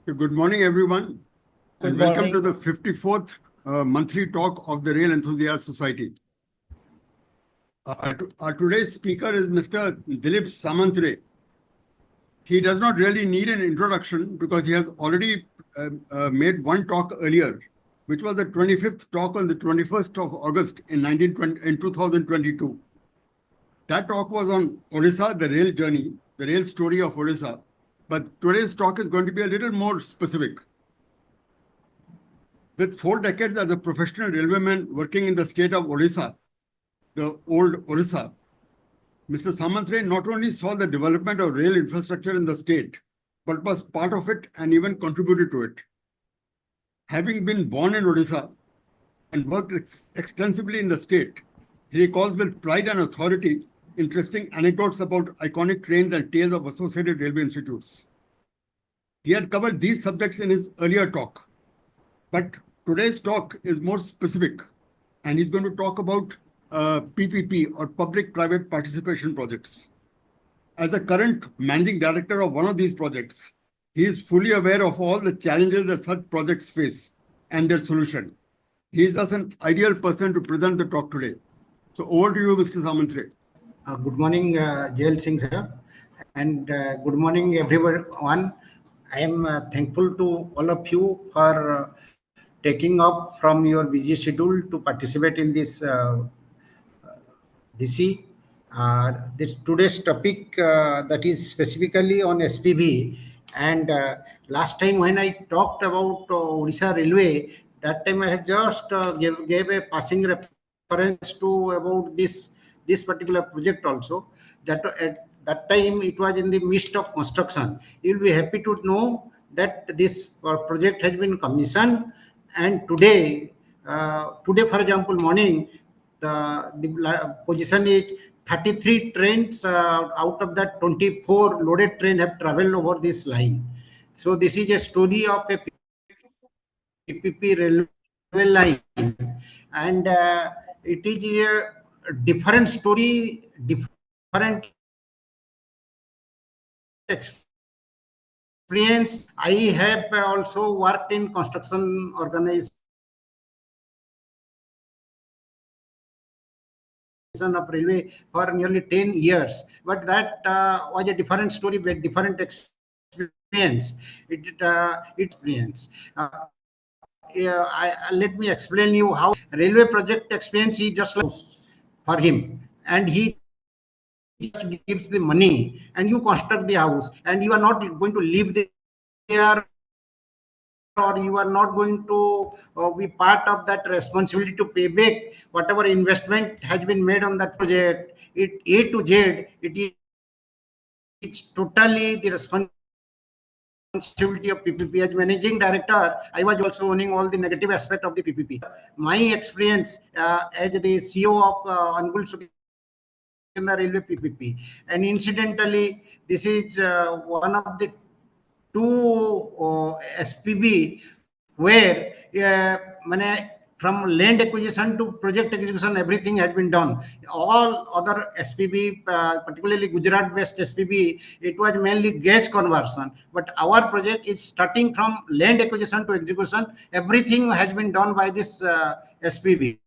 Good morning, everyone, and welcome to Good morning. the 54th monthly talk of the Rail Enthusiast Society. Our today's speaker is Mr. Dilip Samantre. He does not really need an introduction because he has already made one talk earlier, which was the 25th talk on the 21st of August in 2022. That talk was on Odisha, the rail journey, the rail story of Odisha. But today's talk is going to be a little more specific. With 4 decades as a professional railwayman working in the state of Odisha, the old Odisha, Mr. Samantre not only saw the development of rail infrastructure in the state, but was part of it and even contributed to it. Having been born in Odisha and worked extensively in the state, he recalls with pride and authority interesting anecdotes about iconic trains and tales of associated railway institutes. He had covered these subjects in his earlier talk, but today's talk is more specific, and he's going to talk about PPP or public-private participation projects. As the current managing director of one of these projects, he is fully aware of all the challenges that such projects face and their solution. He is thus an ideal person to present the talk today. So over to you, Mr. Samantre. Good morning, Jail Singh sir, and good morning everyone. I am thankful to all of you for taking up from your busy schedule to participate in this DC. Today's topic that is specifically on SPV, and last time when I talked about Odisha Railway, that time I had just gave a passing reference to about this particular project also. That at that time it was in the midst of construction. You'll be happy to know that this project has been commissioned, and today, for example, morning, the position is 33 trains out of that 24 loaded train have traveled over this line. So this is a story of a PPP railway line, and it is a different story, different experience. I have also worked in construction organization of railway for nearly 10 years, but that was a different story with different experience. Let me explain you how railway project experience is just like for him, and he just gives the money and you construct the house, and you are not going to live there, or you are not going to be part of that responsibility to pay back whatever investment has been made on that project. It A to Z, it's totally the responsibility of PPP. As managing director, I was also owning all the negative aspect of the PPP. My experience as the CEO of Angul Sukinda Railway PPP, and incidentally, this is one of the 2 SPB where from land acquisition to project execution, everything has been done. All other SPB, particularly Gujarat-based SPB, it was mainly gas conversion. But our project is starting from land acquisition to execution. Everything has been done by this SPB.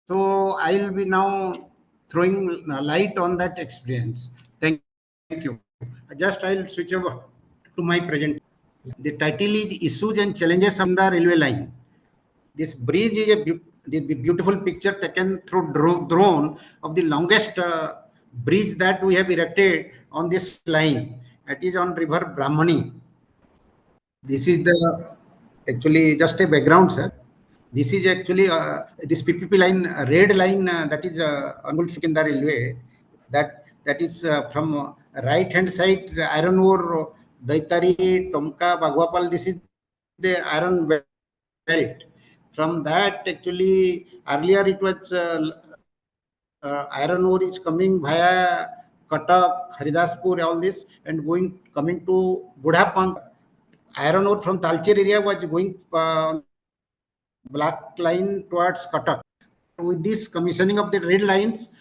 So I will be now throwing light on that experience. Thank you. I'll switch over to my present. The title is Issues and Challenges on the Railway Line. This bridge is the beautiful picture taken through drone of the longest bridge that we have erected on this line. It is on River Brahmani. This is actually just a background, sir. This is actually this PPP line, red line, that is Angul Sukinda Railway. That is from right hand side, iron ore, Daitari, Tomka, Bagwapal. This is the iron belt. From that, actually, earlier it was iron ore is coming via Cuttack, Haridaspur, all this, and coming to Budhapang. Iron ore from Talcher area was going black line towards Cuttack. With this commissioning of the red lines,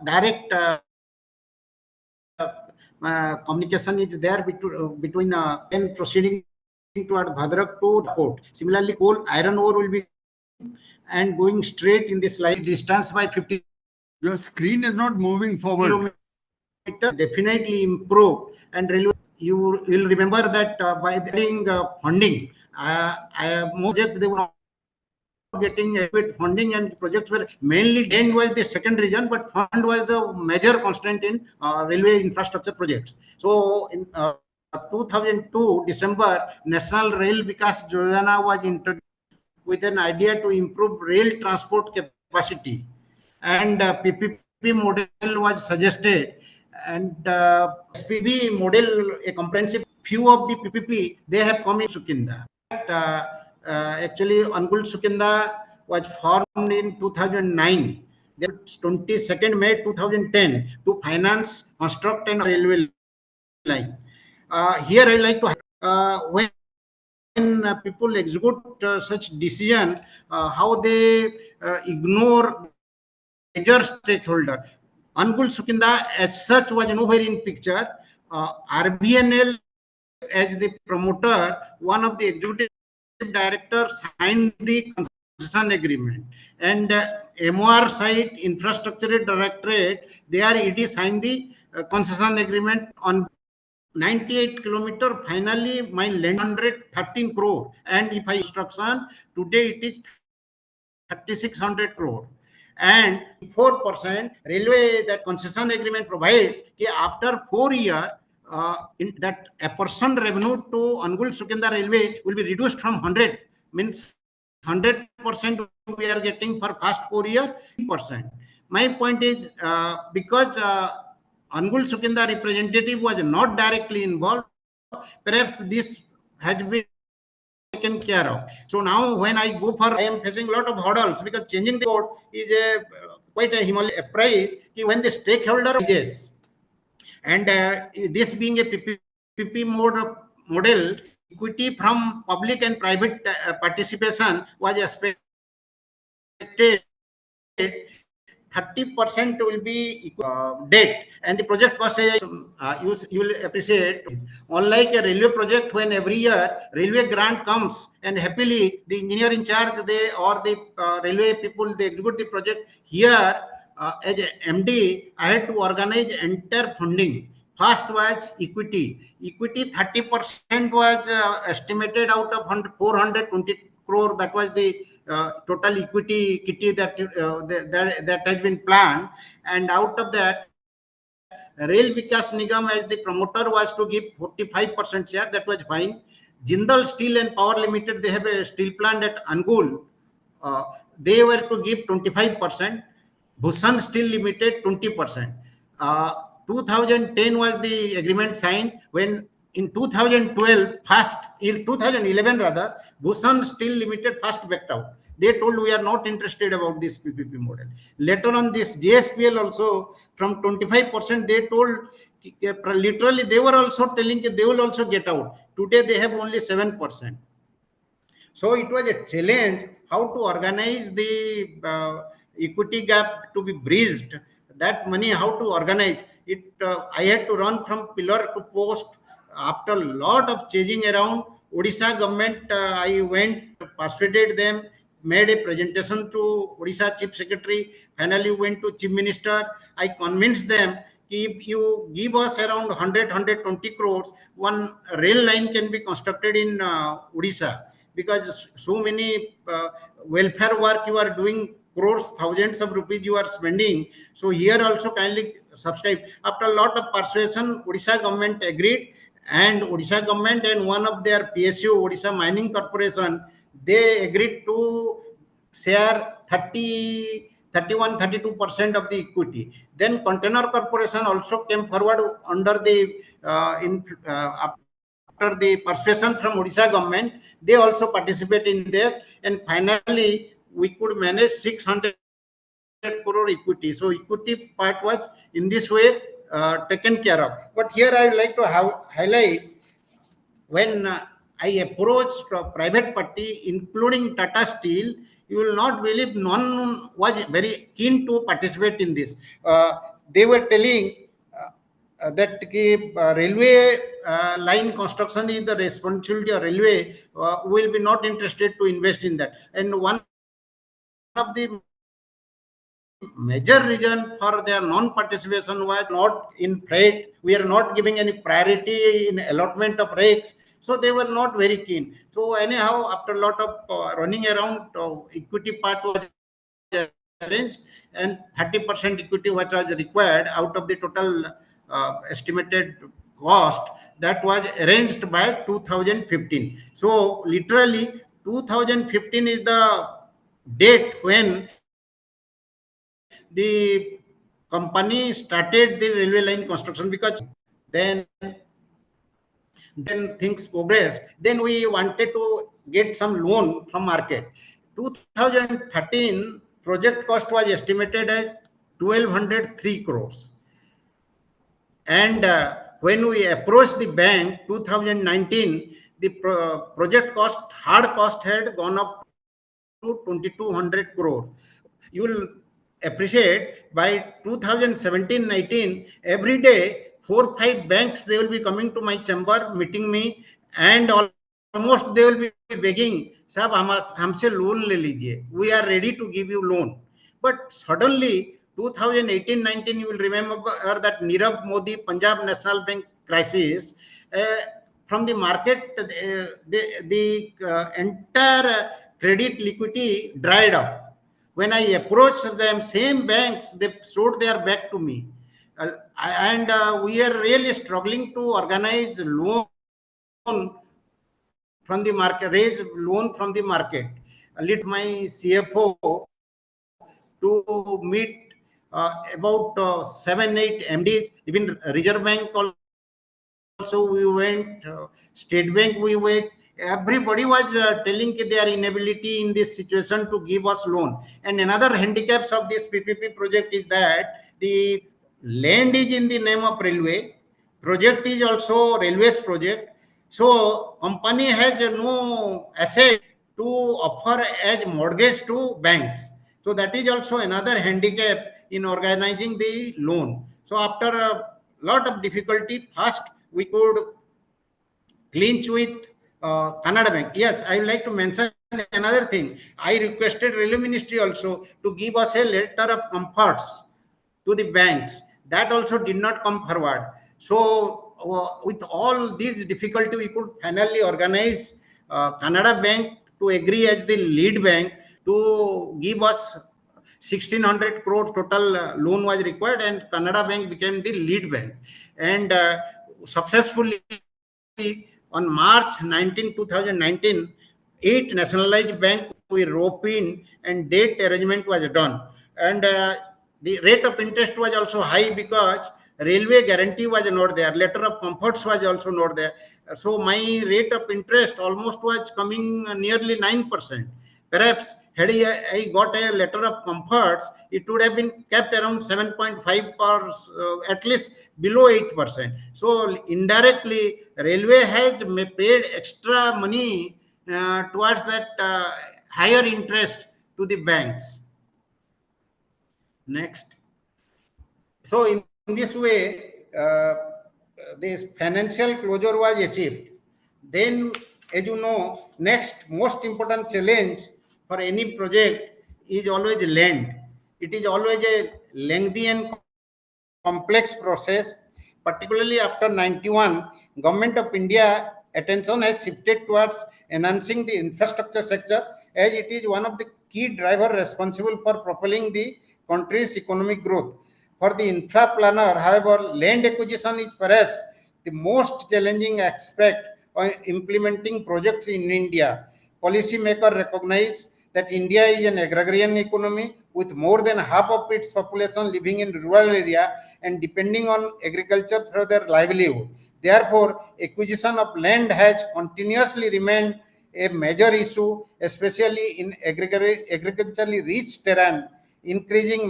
direct communication is there between and proceeding toward Bhadrak to the port. Similarly, coal, iron ore will be and going straight in this line distance by 50 Your screen is not moving forward. kilometers. Definitely improved, and railway. You will remember that by getting funding, more project they were not getting adequate funding, and projects were mainly land was the second reason, but fund was the major constraint in railway infrastructure projects. So in 2002 December, National Rail Vikas Yojana was introduced with an idea to improve rail transport capacity, and PPP model was suggested, and SPV model, a comprehensive few of the PPP, they have come in Sukinda. Actually, Angul Sukinda was formed in 2009. 22nd May 2010 to finance, construct, and railway line. Here I like to when people execute such decision, how they ignore major stakeholder. Angul Sukinda as such was nowhere in picture. RBNL as the promoter, one of the executive directors signed the concession agreement, and MOR site infrastructure directorate, there it is signed the concession agreement on 98 kilometer. Finally my land 113 crore, and if I construction today it is 3600 crore, and 4% railway that concession agreement provides after 4 years in that a person revenue to Angul Sukinda Railway will be reduced from 100, means 100% we are getting for past 4 years. Percent. My point is because Angul Sukinda representative was not directly involved, perhaps this has been taken care of. So now when I go for, I am facing a lot of hurdles, because changing the code is a quite a Himalaya price when the stakeholder is, and this being a PPP model, equity from public and private participation was expected. 30% will be debt, and the project cost you will appreciate. Unlike a railway project, when every year railway grant comes and happily the engineer in charge, they or the railway people, they execute the project. Here as a MD, I had to organize entire funding. First was equity. 30% was estimated out of 420 crore. That was the total equity kitty that has been planned, and out of that, Rail Vikas Nigam as the promoter was to give 45% share. That was fine. Jindal Steel and Power Limited, they have a steel plant at Angul. They were to give 25%. Bhushan Steel Limited 20%. 2010 was the agreement signed. When in 2012, first in 2011 rather, Bhushan Steel Limited first backed out. They told we are not interested about this PPP model. Later on, this JSPL also from 25%, they told literally they were also telling they will also get out. Today they have only 7%. So it was a challenge how to organize the equity gap to be bridged. That money, how to organize it. I had to run from pillar to post. After a lot of changing around, Odisha government, I went, persuaded them, made a presentation to Odisha Chief Secretary. Finally went to Chief Minister. I convinced them, if you give us around 120 crores, one rail line can be constructed in Odisha, because so many welfare work you are doing, crores, thousands of rupees you are spending. So here also kindly subscribe. After a lot of persuasion, Odisha government agreed, and Odisha government and one of their PSU, Odisha Mining Corporation, they agreed to share 32% of the equity. Then Container Corporation also came forward under the after the persuasion from Odisha government, they also participate in there, and finally we could manage 600 crore equity. So equity part was in this way taken care of. But here I would like to highlight, when I approached a private party, including Tata Steel, you will not believe none was very keen to participate in this. They were telling that railway line construction is the responsibility of railway, will be not interested to invest in that. And one of the major reason for their non-participation was not in freight. We are not giving any priority in allotment of rakes. So they were not very keen. So anyhow, after a lot of running around, equity part was arranged, and 30% equity which was required out of the total estimated cost, that was arranged by 2015. So literally 2015 is the date when the company started the railway line construction, because then things progressed. Then we wanted to get some loan from market. 2013 project cost was estimated at 1203 crores. And when we approached the bank 2019, the project cost, hard cost, had gone up to 2200 crore. You will appreciate by 2017-19, every day 4-5 banks, they will be coming to my chamber, meeting me, and almost they will be begging, "Sahab, हमसे loan ले लीजिए. We are ready to give you loan." But suddenly 2018-19, you will remember that Nirav Modi Punjab National Bank crisis. From the market, the entire credit liquidity dried up. When I approached them, same banks, they showed their back to me. And we are really struggling to organize loan from the market, raise loan from the market. I lead my CFO to meet about 7-8 MDs, even Reserve Bank also we went, State Bank we went. Everybody was telling their inability in this situation to give us loan. And another handicaps of this PPP project is that the land is in the name of railway, project is also railways project. So company has no asset to offer as mortgage to banks. So that is also another handicap in organizing the loan. So after a lot of difficulty, first we could clinch with Kannada Bank. Yes, I would like to mention another thing. I requested Railway Ministry also to give us a letter of comforts to the banks. That also did not come forward. So with all these difficulty, we could finally organize Kannada Bank to agree as the lead bank to give us 1600 crore total loan was required, and Kannada Bank became the lead bank. And successfully on March 19, 2019, 8 nationalized bank we rope in, and debt arrangement was done. And the rate of interest was also high because railway guarantee was not there, letter of comforts was also not there. So my rate of interest almost was coming nearly 9%. Perhaps had I got a letter of comforts, it would have been kept around 7.5 or at least below 8%. So indirectly, railway has paid extra money towards that higher interest to the banks. Next. So in this way, this financial closure was achieved. Then, as you know, next most important challenge for any project is always land. It is always a lengthy and complex process, particularly after 91. Government of India attention has shifted towards enhancing the infrastructure sector, as it is one of the key drivers responsible for propelling the country's economic growth. For the infra planner, however, land acquisition is perhaps the most challenging aspect of implementing projects in India. Policymakers recognize that India is an agrarian economy with more than half of its population living in rural area and depending on agriculture for their livelihood. Therefore, acquisition of land has continuously remained a major issue, especially in agriculturally rich terrain. Increasingly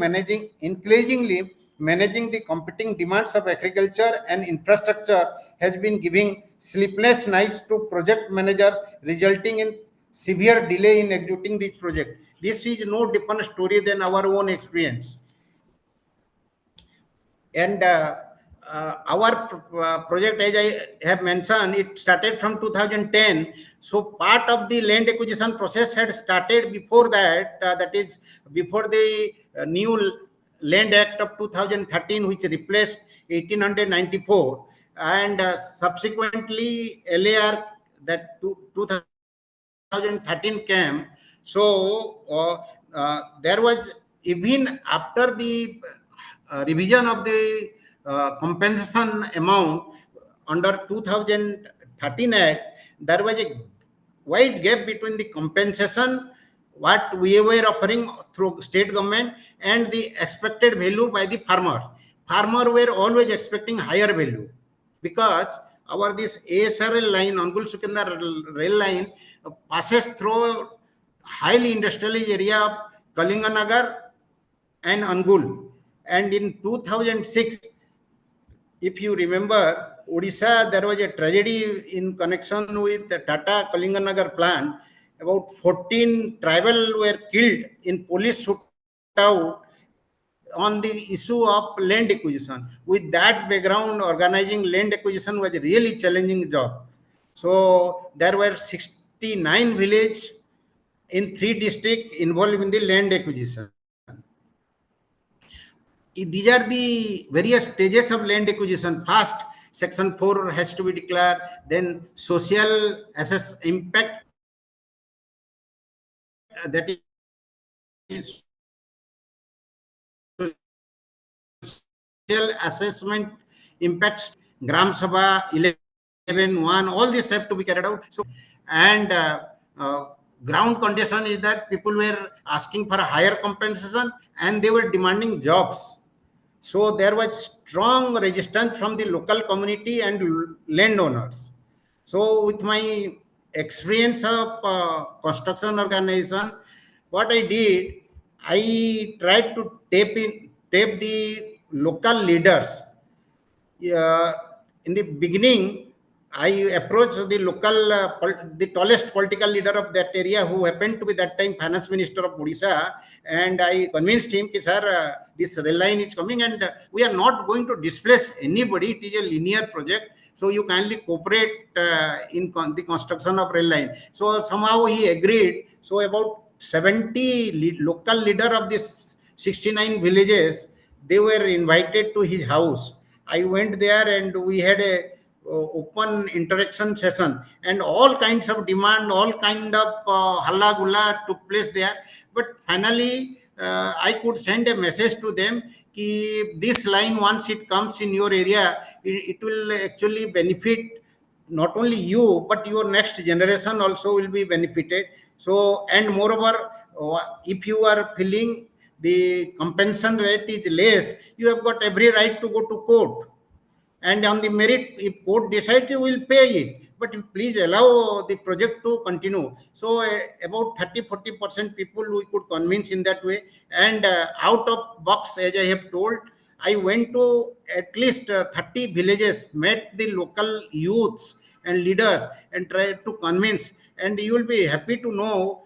managing the competing demands of agriculture and infrastructure has been giving sleepless nights to project managers, resulting in severe delay in executing this project. This is no different story than our own experience. And our project, as I have mentioned, it started from 2010. So part of the land acquisition process had started before that, that is before the new Land Act of 2013, which replaced 1894, and subsequently LAR, that 2013 came. So there was, even after the revision of the compensation amount under 2013 Act, there was a wide gap between the compensation what we were offering through state government and the expected value by the farmer. Farmer were always expecting higher value, because our this ASRL line, Angul Sukinda Rail Line, passes through highly industrialized area of Kalinganagar and Angul. And in 2006, if you remember, Odisha, there was a tragedy in connection with the Tata Kalinganagar plant. About 14 tribal were killed in police shootout on the issue of land acquisition. With that background, organizing land acquisition was a really challenging job. So there were 69 villages in 3 districts involved in the land acquisition. These are the various stages of land acquisition. First, section 4 has to be declared, then social assess impact, that is social assessment impacts, Gram Sabha 11.1, all these have to be carried out. So, and ground condition is that people were asking for a higher compensation and they were demanding jobs. So there was strong resistance from the local community and landowners. So with my experience of construction organization, what I did, I tried to tape the local leaders. In the beginning, I approached the local, the tallest political leader of that area, who happened to be that time finance minister of Odisha, and I convinced him, sir, this rail line is coming, and we are not going to displace anybody. It is a linear project, so you kindly cooperate in the construction of rail line. So somehow he agreed. So about 70 local leader of this 69 villages, they were invited to his house. I went there and we had a open interaction session, and all kinds of demand, all kind of halla gulla took place there. But finally, I could send a message to them ki this line, once it comes in your area, it will actually benefit not only you but your next generation also will be benefited. So, and moreover, if you are feeling the compensation rate is less, you have got every right to go to court, and on the merit, if court decides, you will pay it, but please allow the project to continue. So about 30-40% people we could convince in that way. And out of box, as I have told, I went to at least 30 villages, met the local youths and leaders and tried to convince. And you will be happy to know,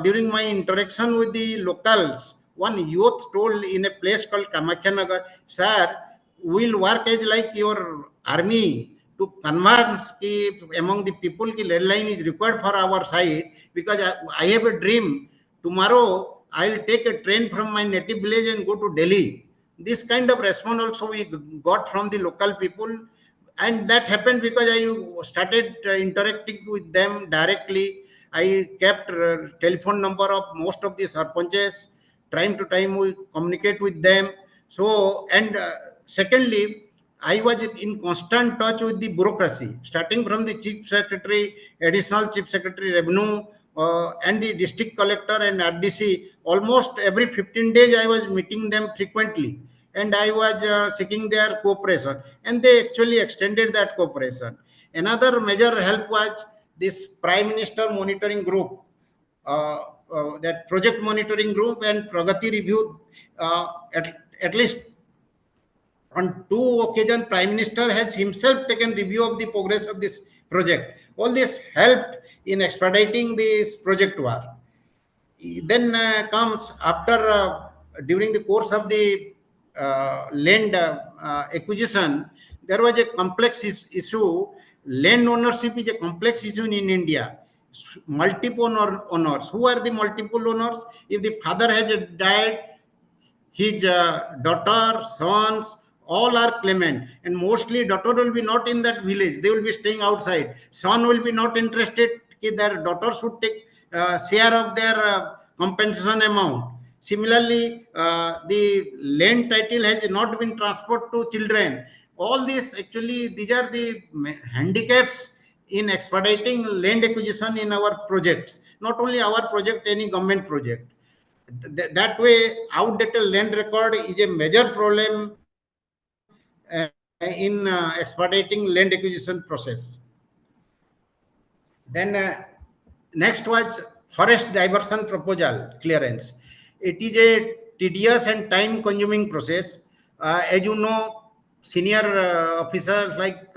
during my interaction with the locals, one youth told in a place called Kamakhya Nagar, sir, will work as like your army to convince among the people the lead line is required for our side, because I have a dream. Tomorrow I will take a train from my native village and go to Delhi. This kind of response also we got from the local people, and that happened because I started interacting with them directly. I kept telephone number of most of the sarpanches. Time to time we communicate with them. So, and secondly, I was in constant touch with the bureaucracy, starting from the chief secretary, additional chief secretary revenue, and the district collector and RDC. Almost every 15 days, I was meeting them frequently, and I was seeking their cooperation, and they actually extended that cooperation. Another major help was this Prime Minister Monitoring Group, that project monitoring group and Pragati review. At least on 2 occasions, Prime Minister has himself taken review of the progress of this project. All this helped in expediting this project work. Then comes after, during the course of the land acquisition, there was a complex issue. Land ownership is a complex issue in India. Multiple owners. Who are the multiple owners? If the father has died, his daughter, sons, all are claimant, and mostly daughter will be not in that village. They will be staying outside. Son will be not interested. Their daughter should take share of their compensation amount. Similarly, the land title has not been transferred to children. All these actually, these are the handicaps in expediting land acquisition in our projects. Not only our project, any government project. That way, outdated land record is a major problem in expediting land acquisition process. Then next was forest diversion proposal clearance. It is a tedious and time consuming process. As you know, senior officers like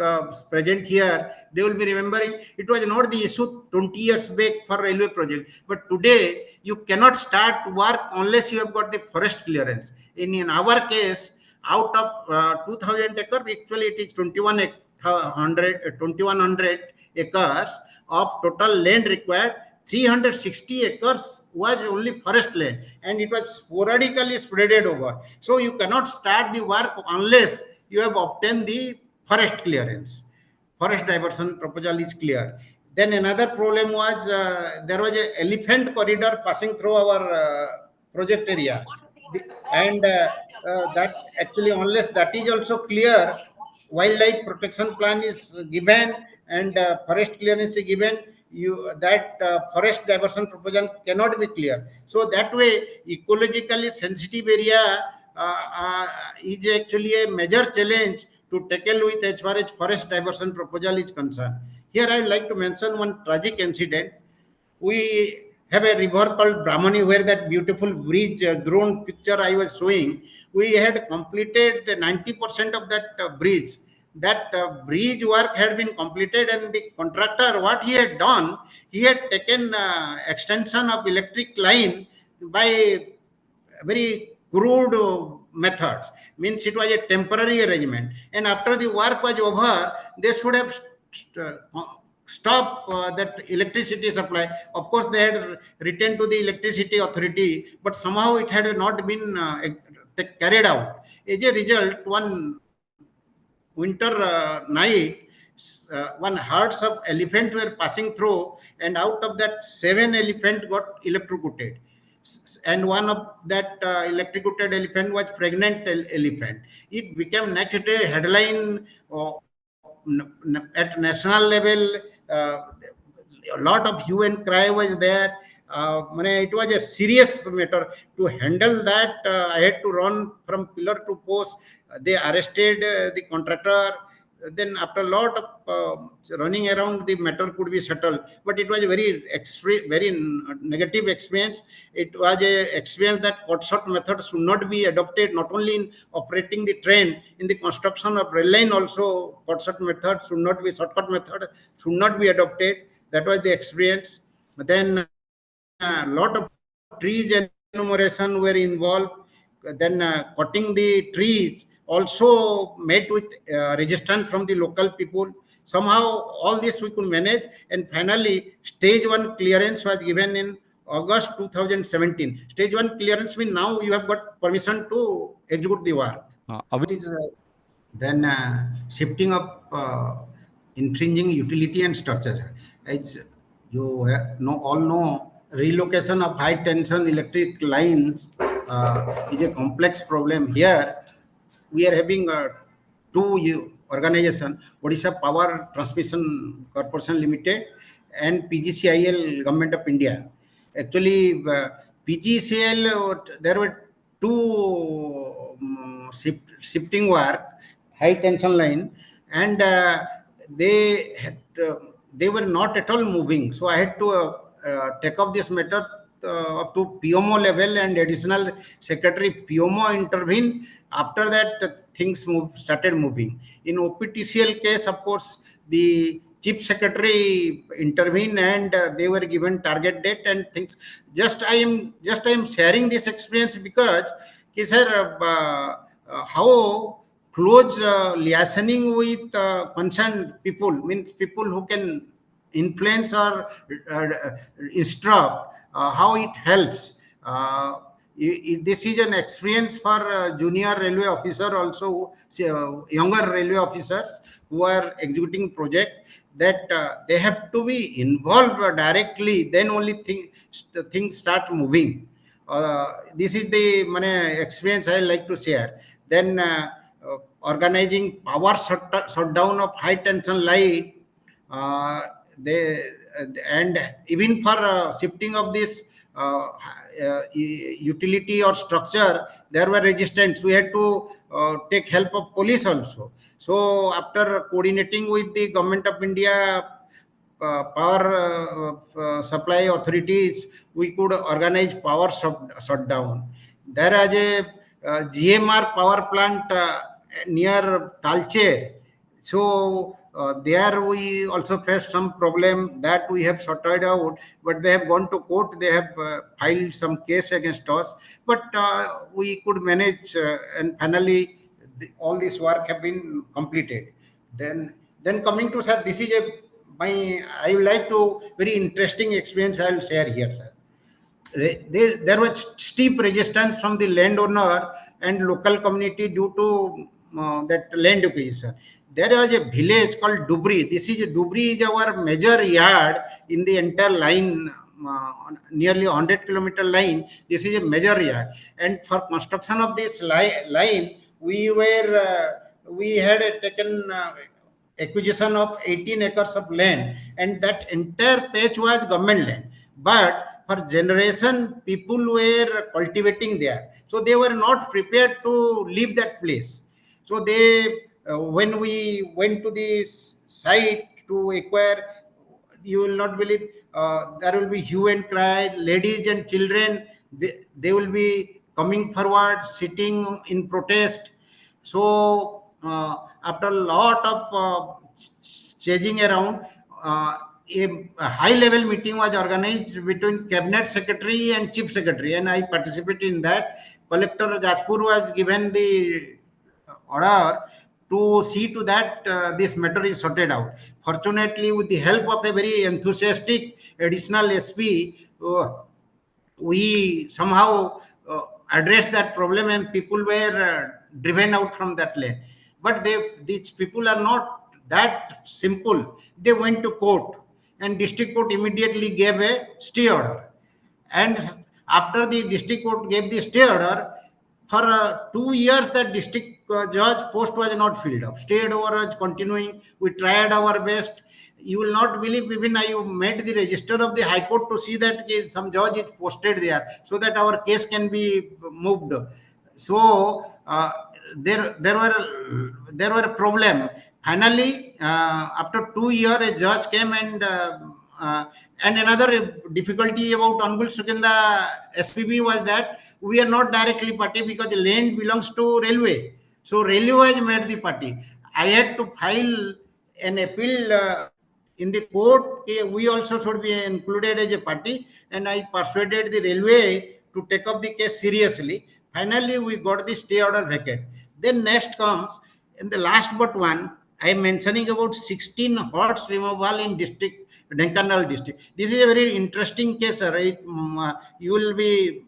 present here, they will be remembering it was not the issue 20 years back for railway project, but today you cannot start work unless you have got the forest clearance. In our case, out of 2000 acres, actually it is 2100 acres of total land required. 360 acres was only forest land, and it was sporadically spreaded over. So you cannot start the work unless you have obtained the forest clearance. Forest diversion proposal is clear. Then another problem was there was an elephant corridor passing through our project area, and that actually, unless that is also clear, wildlife protection plan is given and forest clearance is given, that forest diversion proposal cannot be clear. So that way, ecologically sensitive area is actually a major challenge to tackle with as far as forest diversion proposal is concerned. Here I would like to mention one tragic incident. We have a river called Brahmani, where that beautiful bridge drone picture I was showing. We had completed 90% of that bridge. That bridge work had been completed, and the contractor, what he had done, he had taken extension of electric line by very crude methods. Means it was a temporary arrangement, and after the work was over, they should have stop that electricity supply. Of course, they had written to the electricity authority, but somehow it had not been carried out. As a result, one winter night, one herds of elephants were passing through, and out of that, 7 elephants got electrocuted. And one of that electrocuted elephant was pregnant elephant. It became next day headline at national level. A lot of hue and cry was there. It was a serious matter. To handle that, I had to run from pillar to post. They arrested the contractor. Then after a lot of running around, the matter could be settled. But it was a very negative experience. It was a experience that cut-short methods should not be adopted, not only in operating the train, in the construction of rail line also, cut-short methods should not be, shortcut method should not be adopted. That was the experience. But then a lot of trees enumeration were involved. Then cutting the trees also met with resistance from the local people. Somehow all this we could manage, and finally stage 1 clearance was given in August 2017. Stage 1 clearance means now you have got permission to execute the work. Then shifting of infringing utility and structure. As you all know, relocation of high tension electric lines is a complex problem. Here we are having two organizations, Odisha Power Transmission Corporation Limited and PGCIL, Government of India. Actually, PGCIL, there were two shifting work, high tension line, and they were not at all moving. So I had to take up this matter up to PMO level, and additional secretary PMO intervened. After that, things started moving. In OPTCL case, of course, the chief secretary intervened, and they were given target date and things. I am sharing this experience because, sir, how close liaising with concerned people, means people who can influence or uh, instruct, how it helps. This is an experience for junior railway officer also, younger railway officers who are executing project, that they have to be involved directly, then only things start moving. This is the experience I like to share. Then organizing power shutdown of high tension line, uh, they and even for shifting of this utility or structure, there were resistance. We had to take help of police also. So after coordinating with the government of India, power supply authorities, we could organize power shutdown. There is a GMR power plant near Talcher. So there we also faced some problem that we have sorted out, but they have gone to court. They have filed some case against us, but we could manage, and finally all this work have been completed. Then coming to, sir, this is a my I would like to very interesting experience I will share here, sir. There was steep resistance from the landowner and local community due to that land acquisition. There was a village called Dubri. Dubri is our major yard in the entire line, nearly 100-kilometer line. This is a major yard, and for construction of this line, we had taken acquisition of 18 acres of land, and that entire patch was government land, but for generation people were cultivating there, so they were not prepared to leave that place. So they when we went to this site to acquire, you will not believe, there will be hue and cry, ladies and children, they will be coming forward, sitting in protest. So after a lot of changing around, a high level meeting was organized between cabinet secretary and chief secretary, and I participated in that. Collector Jajpur was given the order to see to that this matter is sorted out. Fortunately, with the help of a very enthusiastic additional SP, we somehow addressed that problem, and people were driven out from that land. But these people are not that simple. They went to court, and district court immediately gave a stay order. And after the district court gave the stay order, for 2 years the district judge post was not filled up. Stayed over was continuing. We tried our best. You will not believe, even I made the register of the High Court to see that some judge is posted there, so that our case can be moved. So there were a problem. Finally, after 2 years, a judge came, and another difficulty about Angul Sukinda SPB was that we are not directly party, because the land belongs to railway. So railway has made the party. I had to file an appeal in the court. We also should be included as a party, and I persuaded the railway to take up the case seriously. Finally, we got the stay order vacant. Then next comes, in the last but one, I am mentioning about 16 horse removal in district, Dhenkanal district. This is a very interesting case, right? You will be,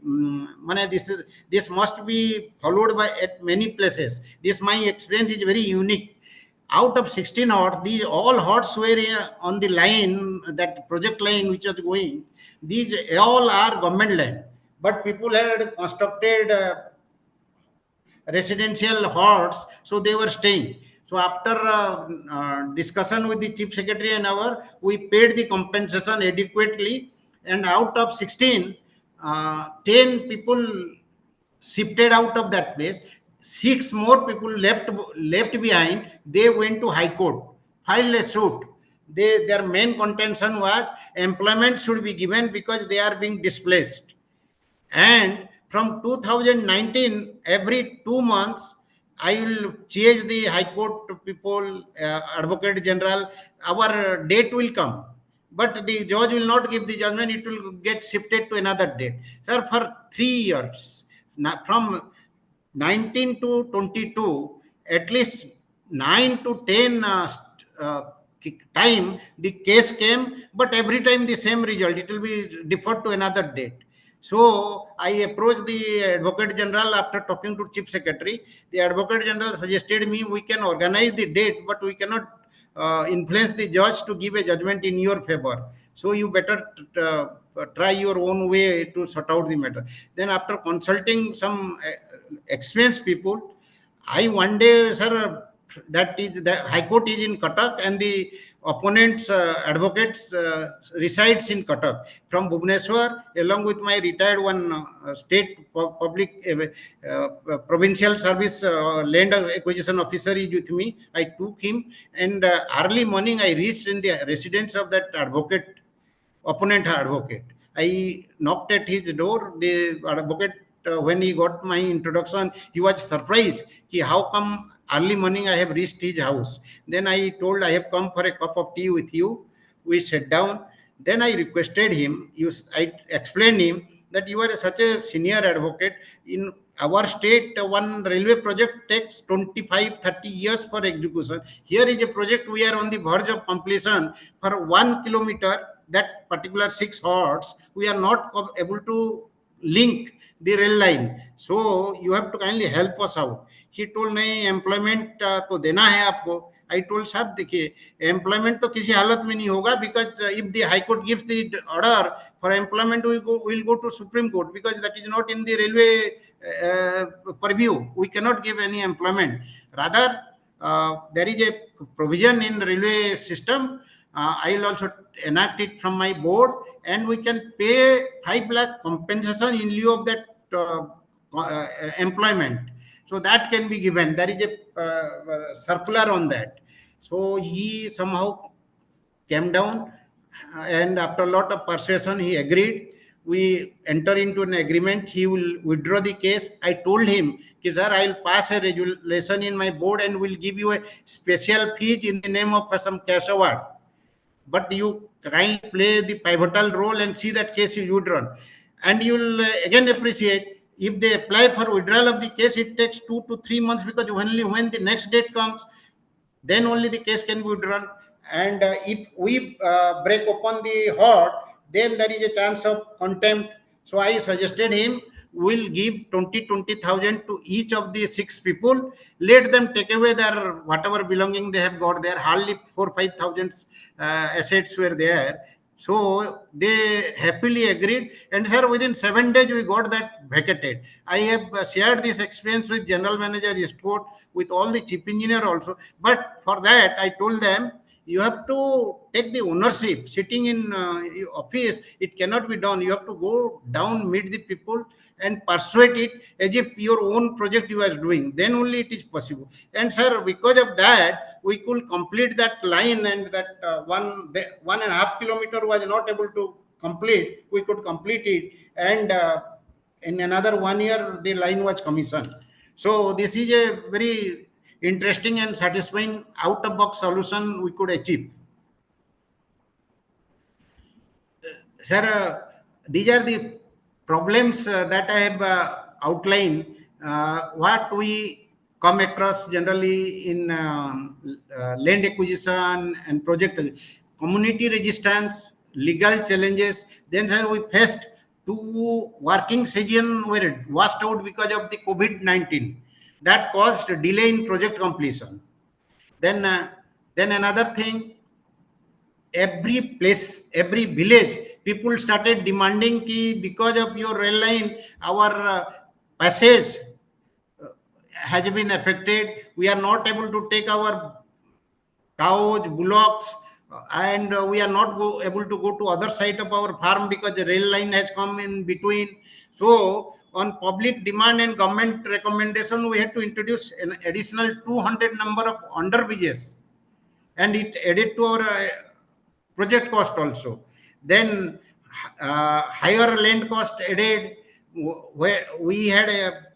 this must be followed by at many places. This my experience is very unique. Out of 16 horse, these all horse were on the line, that project line which was going. These all are government land, but people had constructed residential horts, so they were staying. So after discussion with the chief secretary and we paid the compensation adequately, and out of 16, 10 people shifted out of that place. 6 more people left behind. They went to High Court, filed a suit. Their main contention was employment should be given because they are being displaced. And from 2019, every 2 months, I will change the High Court people, Advocate General. Our date will come, but the judge will not give the judgment. It will get shifted to another date. Sir, for 3 years, from 19 to 22, at least 9 to 10 time the case came, but every time the same result, it will be deferred to another date. So I approached the Advocate General after talking to Chief Secretary. The Advocate General suggested me we can organize the date, but we cannot influence the judge to give a judgment in your favor. So you better try your own way to sort out the matter. Then after consulting some experienced people, I one day, sir, that is the High Court is in Cuttack and the opponents, advocates resides in Cuttack. From Bhubaneswar, along with my retired one state public provincial service land acquisition officer is with me. I took him, and early morning I reached in the residence of that advocate, opponent advocate. I knocked at his door. The advocate, when he got my introduction, he was surprised. How come early morning I have reached his house? Then I told I have come for a cup of tea with you. We sat down. Then I requested him. I explained him that you are such a senior advocate. In our state, one railway project takes 25-30 years for execution. Here is a project we are on the verge of completion. For 1 kilometer, that particular 6 hours, we are not able to link the rail line. So you have to kindly help us out. He told, नहीं employment तो देना है आपको. I told, साहब देखिए employment तो किसी हालत में नहीं होगा, because if the High Court gives the order for employment, we will go to Supreme Court, because that is not in the railway purview. We cannot give any employment. Rather, there is a provision in railway system. I will also enact it from my board, and we can pay 5 lakh compensation in lieu of that employment. So that can be given. There is a circular on that. So he somehow came down, and after a lot of persuasion, he agreed. We enter into an agreement. He will withdraw the case. I told him, sir, I will pass a resolution in my board and will give you a special fees in the name of some cash award. But you kindly play the pivotal role and see that case is withdrawn. And you will again appreciate, if they apply for withdrawal of the case, it takes 2 to 3 months, because only when the next date comes, then only the case can be withdrawn. And if we break open the heart, then there is a chance of contempt. So I suggested him, will give 20,000 to each of the 6 people. Let them take away their whatever belonging they have got there. Hardly 4,000-5,000 assets were there. So they happily agreed, and sir, within 7 days we got that vacated. I have shared this experience with General Manager Eastport, with all the chief engineer also. But for that, I told them, you have to take the ownership. Sitting in office, it cannot be done. You have to go down, meet the people, and persuade it as if your own project you are doing. Then only it is possible. And sir, because of that, we could complete that line, and that 1.5 kilometer was not able to complete. We could complete it, and in another 1 year, the line was commissioned. So this is a very interesting and satisfying out-of-box solution we could achieve. Sir, these are the problems that I have outlined. What we come across generally in land acquisition and project: community resistance, legal challenges. Then, sir, we faced 2 working sessions were washed out because of the COVID-19. That caused a delay in project completion. Then another thing, every place, every village, people started demanding ki, because of your rail line, our passage has been affected. We are not able to take our cows, bullocks, and we are not able to go to other side of our farm because the rail line has come in between. So on public demand and government recommendation, we had to introduce an additional 200 number of under bridges, and it added to our project cost also. Then higher land cost added, where we had a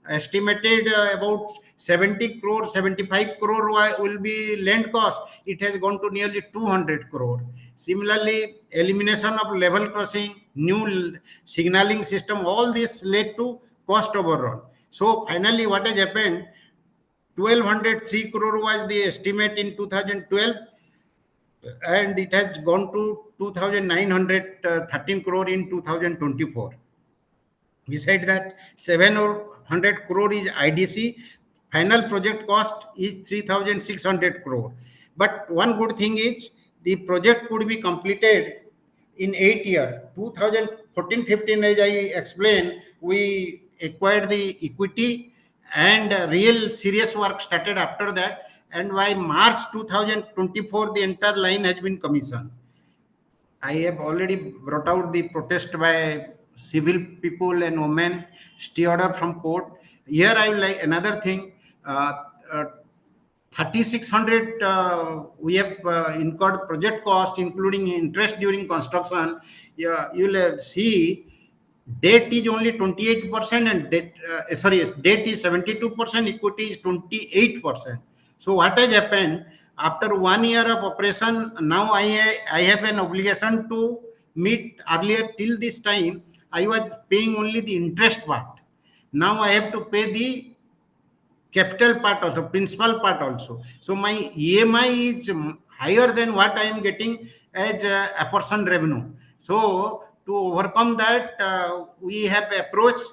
estimated about 70 crore, 75 crore will be land cost. It has gone to nearly 200 crore. Similarly, elimination of level crossing, new signaling system, all this led to cost overrun. So finally, what has happened? 1203 crore was the estimate in 2012, and it has gone to 2913 crore in 2024. Beside that, 700 crore is IDC. Final project cost is 3,600 crore. But one good thing is the project could be completed in 8 years. 2014-15, as I explained, we acquired the equity, and real serious work started after that. And by March 2024, the entire line has been commissioned. I have already brought out the protest by civil people and women, stay order from court. Here I will like another thing. Uh, uh, 3,600 we have incurred project cost, including interest during construction. Yeah, you will see debt is only 28% and debt is 72%, equity is 28%. So what has happened after 1 year of operation? Now I have an obligation to meet. Earlier till this time I was paying only the interest part. Now I have to pay the capital part also, principal part also. So my EMI is higher than what I am getting as apportioned revenue. So to overcome that, we have approached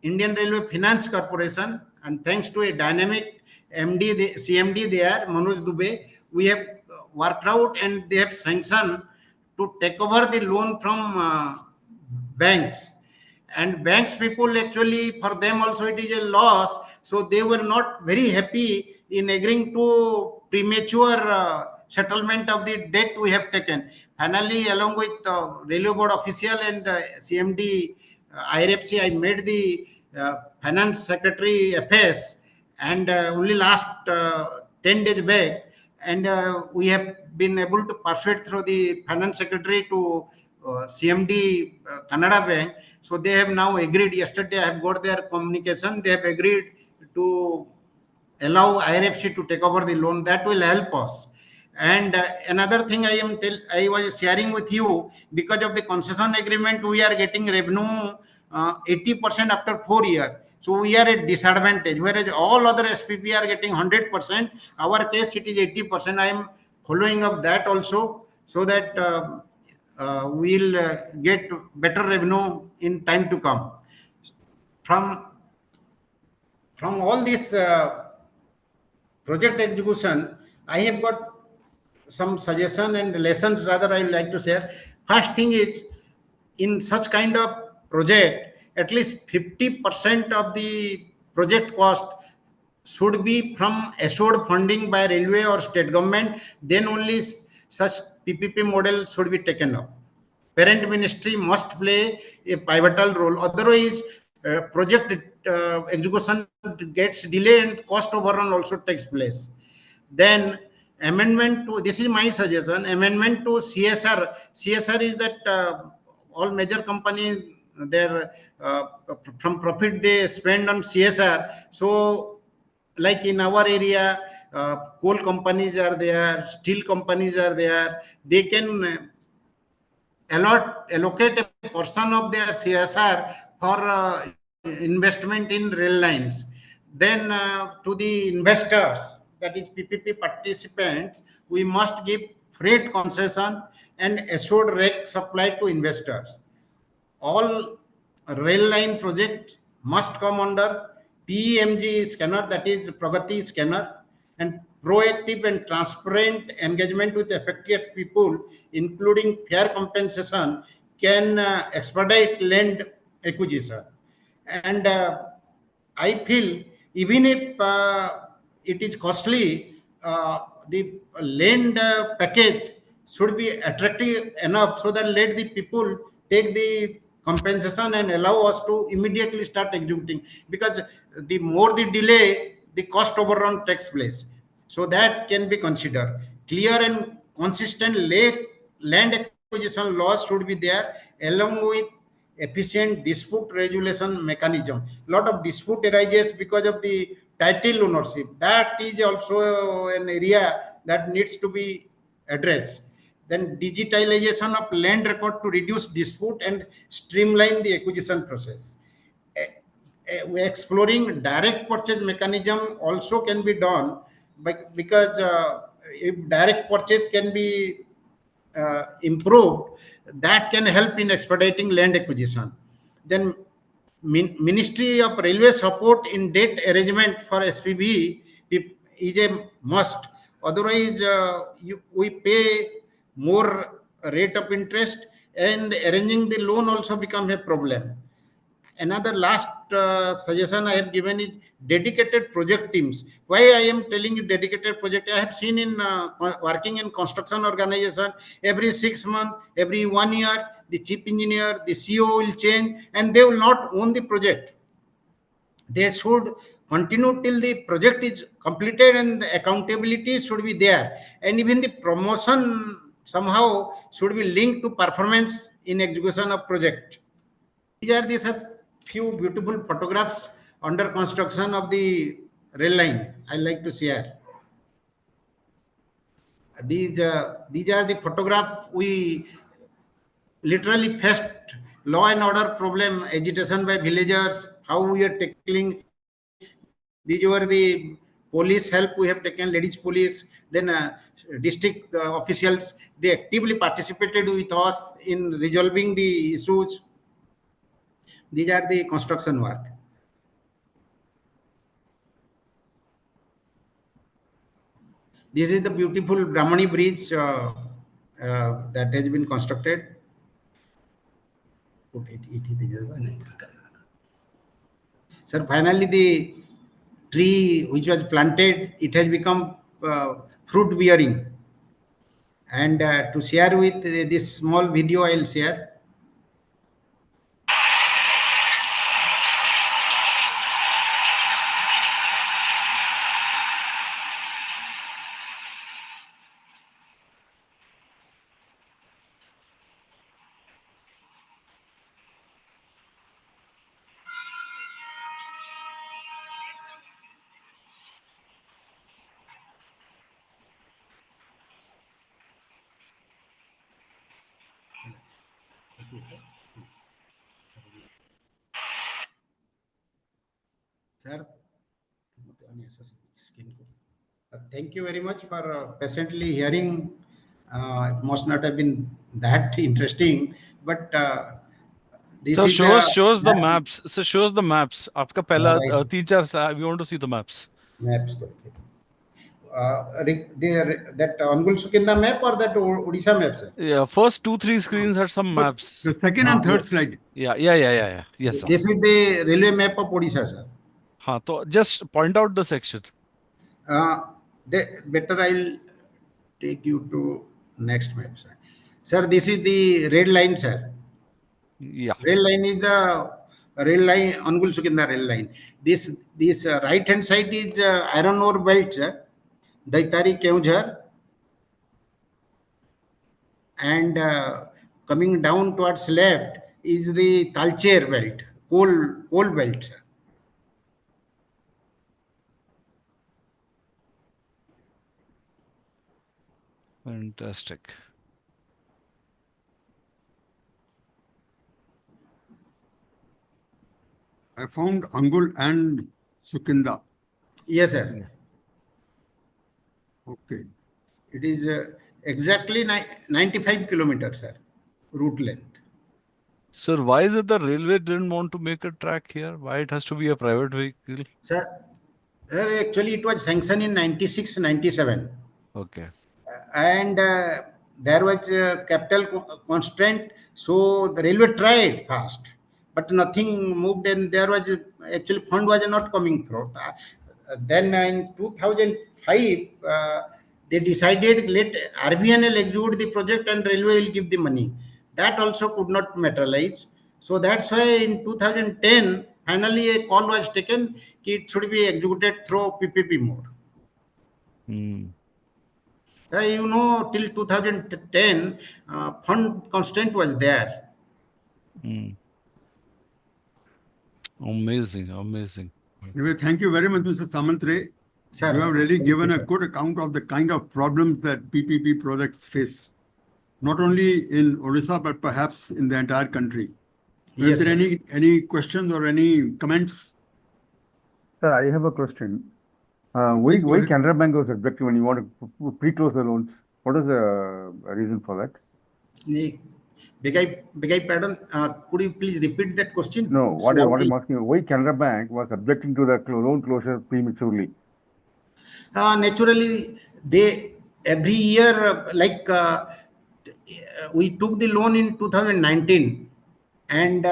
Indian Railway Finance Corporation, and thanks to a dynamic CMD there, Manoj Dubey, we have worked out and they have sanctioned to take over the loan from banks. And banks people, actually for them also it is a loss, so they were not very happy in agreeing to premature settlement of the debt we have taken. Finally, along with railway board official and CMD IRFC, I made the finance secretary FS, and only last 10 days back, and we have been able to persuade through the finance secretary to CMD Kannada Bank. So they have now agreed. Yesterday I have got their communication. They have agreed to allow IRFC to take over the loan. That will help us. And another thing I was sharing with you, because of the concession agreement, we are getting revenue 80% after 4 years. So we are at disadvantage, whereas all other SPP are getting 100%. Our case, it is 80%. I am following up that also, so that we'll get better revenue in time to come. From all this project execution, I have got some suggestion and lessons rather I would like to share. First thing is, in such kind of project, at least 50% of the project cost should be from assured funding by railway or state government. Then only such PPP model should be taken up. Parent ministry must play a pivotal role. Otherwise, project execution gets delayed and cost overrun also takes place. Then amendment to, this is my suggestion, amendment to CSR. CSR is that all major companies, their from profit they spend on CSR. So like in our area, coal companies are there, steel companies are there, they can allocate a portion of their CSR for investment in rail lines. Then to the investors, that is PPP participants, we must give freight concession and assured rake supply to investors. All rail line projects must come under PEMG scanner, that is Pragati scanner, and proactive and transparent engagement with affected people, including fair compensation, can expedite land acquisition. And I feel even if it is costly, the land package should be attractive enough so that let the people take the compensation and allow us to immediately start executing, because the more the delay, the cost overrun takes place. So that can be considered. Clear and consistent land acquisition laws should be there, along with efficient dispute resolution mechanism. Lot of dispute arises because of the title ownership. That is also an area that needs to be addressed. Then digitalization of land record to reduce dispute and streamline the acquisition process. Exploring direct purchase mechanism also can be done, but because if direct purchase can be improved, that can help in expediting land acquisition. Then Ministry of Railway support in debt arrangement for SPV is a must. Otherwise, we pay more rate of interest, and arranging the loan also become a problem. Another last suggestion I have given is dedicated project teams. Why I am telling you dedicated project? I have seen in working in construction organization, every 6 months, every 1 year, the chief engineer, the CEO will change, and they will not own the project. They should continue till the project is completed, and the accountability should be there. And even the promotion somehow should be linked to performance in execution of project. These are few beautiful photographs under construction of the rail line. I like to share. These are the photographs we literally faced law and order problem, agitation by villagers, how we are tackling. These were the police help we have taken, ladies police, then district officials. They actively participated with us in resolving the issues. These are the construction work. This is the beautiful Brahmani bridge that has been constructed. Sir, finally the tree which was planted, it has become fruit bearing. And to share with this small video, I will share. Sir, thank you very much for patiently hearing. It must not have been that interesting, but this So is shows the maps. So shows the maps. आपका पहला right. 3-4 we want to see the maps. Maps. That Angul Sukinda map or that Odisha map, sir? Yeah, first 2-3 screens had some maps. The second and third slide. Yeah. Yes, sir. This is the railway map of Odisha, sir. हाँ, तो just point out the section. Better I'll take you to next map, sir. Sir, this is the red line, sir. Yeah. Rail line is the rail line, Angul Sukinda rail line. This right hand side is iron ore belt, sir. Daitari Keonjhar, and coming down towards left is the Talcher belt, coal belt, sir. Fantastic. I found Angul and Sukinda. Yes, sir. Yeah. Okay. It is exactly 95 kilometers, sir, route length. Sir, why is it the railway didn't want to make a track here? Why it has to be a private vehicle? Sir, actually it was sanctioned in 96, 97. Okay. And there was a capital constraint, so the railway tried fast, but nothing moved, and there was actually fund was not coming through. Then in 2005, they decided let RVNL execute the project and railway will give the money. That also could not materialize. So that's why in 2010, finally a call was taken, it should be executed through PPP mode. You know, till 2010, fund constraint was there. Amazing, amazing. Anyway, thank you very much, Mr. Samantre. Sir, You have really thank you, given a sir. good account of the kind of problems that PPP projects face, not only in Odisha, but perhaps in the entire country. Yes, Is there sir. any questions or any comments? Sir, I have a question. Please go Why ahead. Canara Bank was objective when you want to pre-close the loans? What is the reason for that? Beg I pardon. Could you please repeat that question? No, what Slowly. I'm asking, why Canara Bank was objecting to the loan closure prematurely? Naturally, they every year, we took the loan in 2019, and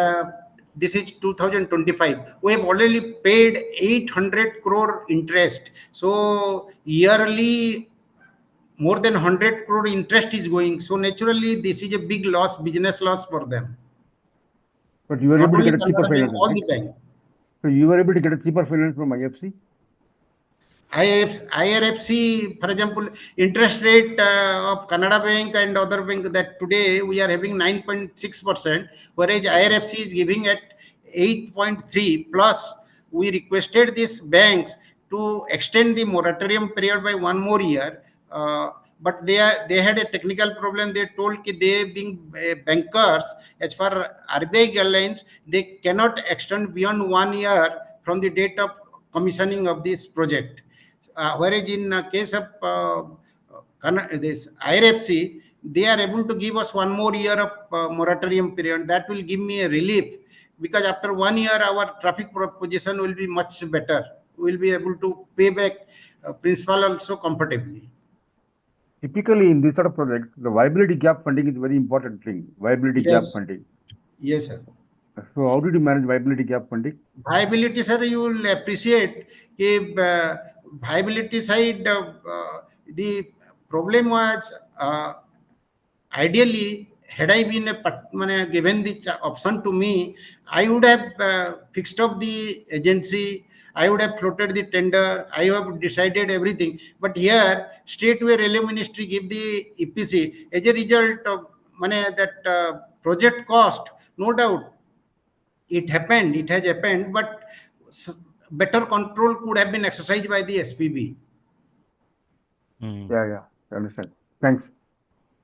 this is 2025. We have already paid 800 crore interest. So yearly, more than 100 crore interest is going. So naturally, this is a big loss, business loss for them. But you were Not able to only get a cheaper Canara Bank, finance, all right? the bank. So you were able to get a cheaper finance from IFC? IRFC, for example, interest rate of Canada Bank and other bank, that today we are having 9.6%, whereas IRFC is giving at 8.3 plus. We requested these banks to extend the moratorium period by one more year. But they had a technical problem. They told that they being bankers, as far RBI guidelines, they cannot extend beyond 1 year from the date of commissioning of this project. Whereas in case of this IRFC, they are able to give us one more year of moratorium period. That will give me a relief, because after 1 year, our traffic position will be much better. We will be able to pay back principal also comfortably. Typically, in this sort of project, the viability gap funding is a very important thing. Viability gap Yes, funding. yes, sir. So how did you manage viability gap funding? Viability, sir, you will appreciate viability side, the problem was, ideally, had I been given the option to me, I would have fixed up the agency, I would have floated the tender, I have decided everything. But here, straightway Railway Ministry give the EPC. As a result of that project cost, no doubt, it has happened, but better control could have been exercised by the SPB. Yeah, I understand. Thanks.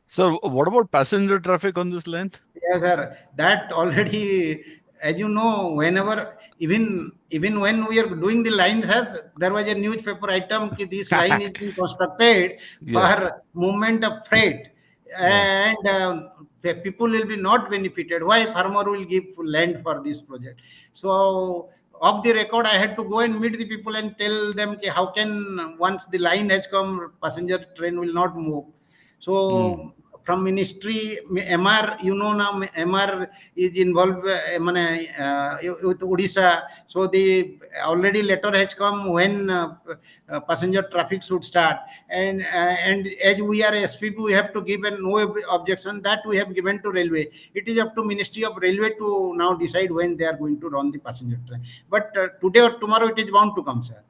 So what about passenger traffic on this line? Yes, sir. That already, as you know, whenever, even when we are doing the line, sir, there was a newspaper item that this line is being constructed Yes. for movement of freight, Yeah. and the people will be not benefited. Why? Farmer will give land for this project. So, off the record, I had to go and meet the people and tell them how can, once the line has come, passenger train will not move. So from ministry, MR, you know now, MR is involved with Odisha. So the already letter has come when passenger traffic should start. And as we are SPP, we have to give a no objection, that we have given to railway. It is up to Ministry of Railway to now decide when they are going to run the passenger train. But today or tomorrow it is bound to come, sir.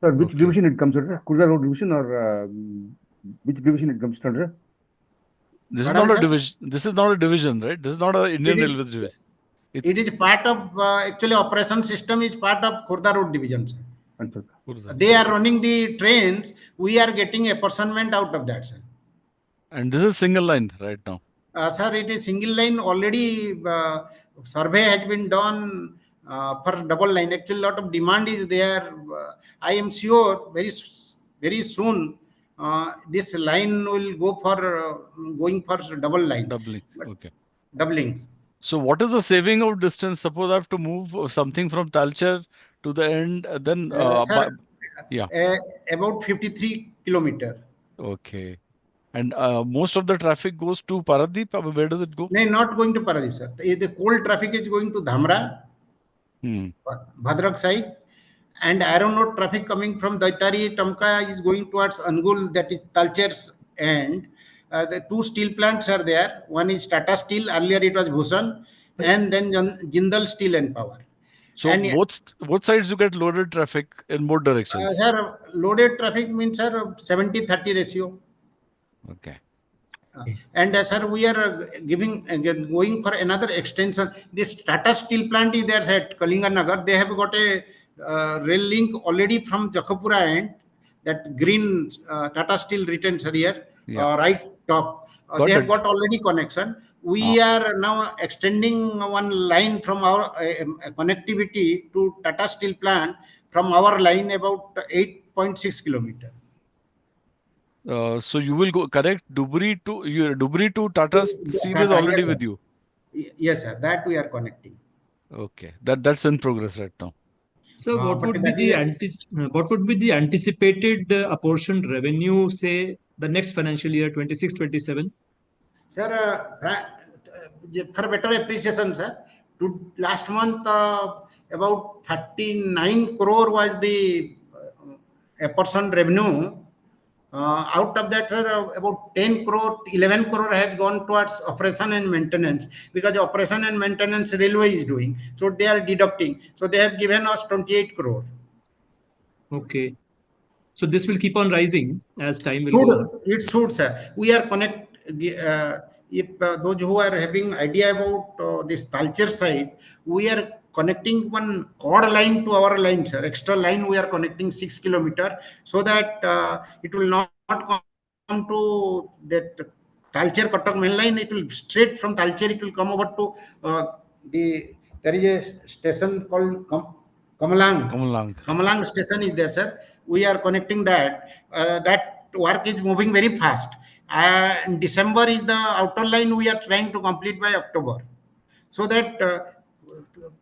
Sir, which Okay. division it comes under? Kurla Road division, or which division it comes under? This is Pardon, not a sir? division. This is not a division, right? This is not a Indian It is- Railways division. It is part of, actually, operation system is part of Khurda Road division, sir. Answer. They are running the trains. We are getting apportionment out of that, sir. And this is single line right now. Sir, it is single line already. Survey has been done for double line. Actually, lot of demand is there. I am sure very soon this line will go for going for double line. Doubling. But Okay. doubling. So what is the saving of distance? Suppose I have to move something from Talcher to the end, then Sir, yeah. About 53 kilometer. Okay. And most of the traffic goes to Paradip. Where does it go? No, not going to Paradip, sir. The coal traffic is going to Dhamra, Bhadrak side, and iron ore traffic coming from Daitari, Tamka is going towards Angul, that is Talcher's end. The two steel plants are there. One is Tata Steel, earlier it was Bhushan, and then Jindal Steel and Power. So And both sides you get loaded traffic in both directions. sir, loaded traffic means, sir, 70-30 ratio. Okay. And sir, we are going for another extension. This Tata Steel plant is there at Kalinganagar. They have got a rail link already from Jakhapura end. That green Tata Steel written sir here, Yeah. right top. Got They have it. got already connection. We are now extending one line from our connectivity to Tata Steel plant from our line about 8.6 kilometer. So you will go connect Dubri to Tata Steel is already Yes, sir. with you. Yes, sir. That we are connecting. Okay. That's in progress right now. So what But would be that the is what would be the anticipated apportioned revenue, say the next financial year 26-27? sir, for better appreciation, sir. To last month, about 39 crore was the apportioned revenue. Out of that, sir, about 10 crore, 11 crore has gone towards operation and maintenance, because operation and maintenance railway is doing. So they are deducting. So they have given us 28 crore. Okay. So this will keep on rising as time will go on. It suits, sir. We are if those who are having idea about this Talcher side, we are connecting one cord line to our line, sir. Extra line we are connecting 6 kilometer, so that it will not come to that Talcher Cuttack main line. It will straight from Talcher. It will come over to there is a station called Kamalang. Kamalang. Kamalang station is there, sir. We are connecting that. That work is moving very fast. December is the outer line we are trying to complete by October, so that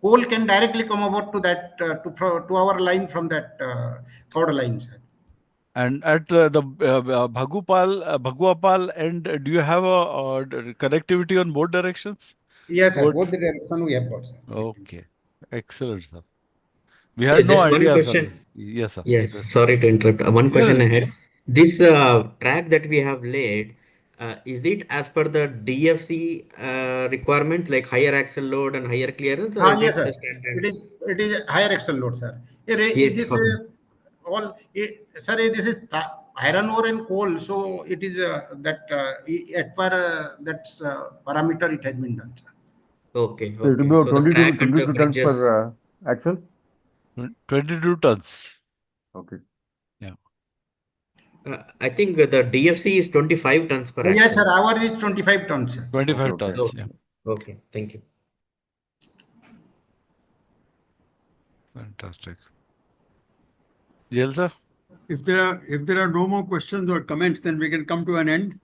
coal can directly come over to that to our line from that cord line, sir. And at the Bhaguapal end, do you have a connectivity on both directions? Yes, sir. Both. Both the direction we have got, sir. Okay. Excellent, sir. We had no Just one idea, question. sir. Yes, sir. Yes, Yes. sorry to interrupt. One Yeah, question yeah. ahead. This track that we have laid, is it as per the DFC requirement, like higher axle load and higher clearance, or is Yes, it sir. the standard? It is a higher axle load, sir. Yes. This sir, this is iron ore and coal, so it is that at per that's parameter it has been done, sir. Okay, So it will okay. be about So the 22 track and the tons bridges. per axle. 22 tons. Okay. Yeah. I think the DFC is 25 tons per Yes, sir. axle. Ours is 25 tons, sir. 25 Okay. tons. Okay. Yeah. Okay. Thank you. Fantastic. Yes, sir. If there are no more questions or comments, then we can come to an end.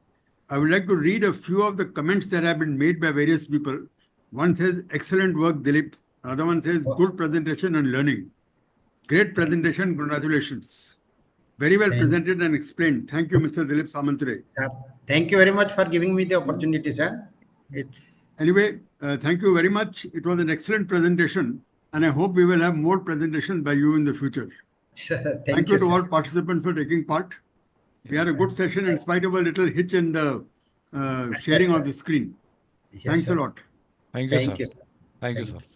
I would like to read a few of the comments that have been made by various people. One says, excellent work, Dilip. Another one says, good presentation and learning. Great presentation, congratulations. Very well presented and explained. Thank you, Mr. Dilip Samantre. Sir, thank you very much for giving me the opportunity, sir. Anyway, thank you very much. It was an excellent presentation, and I hope we will have more presentations by you in the future. Thank you to sir. all participants for taking part. We had a good session in spite of a little hitch in the sharing of the screen. Yes, Thanks sir. a lot. Thank you, sir. Thank you, sir. Thank you, Thank sir.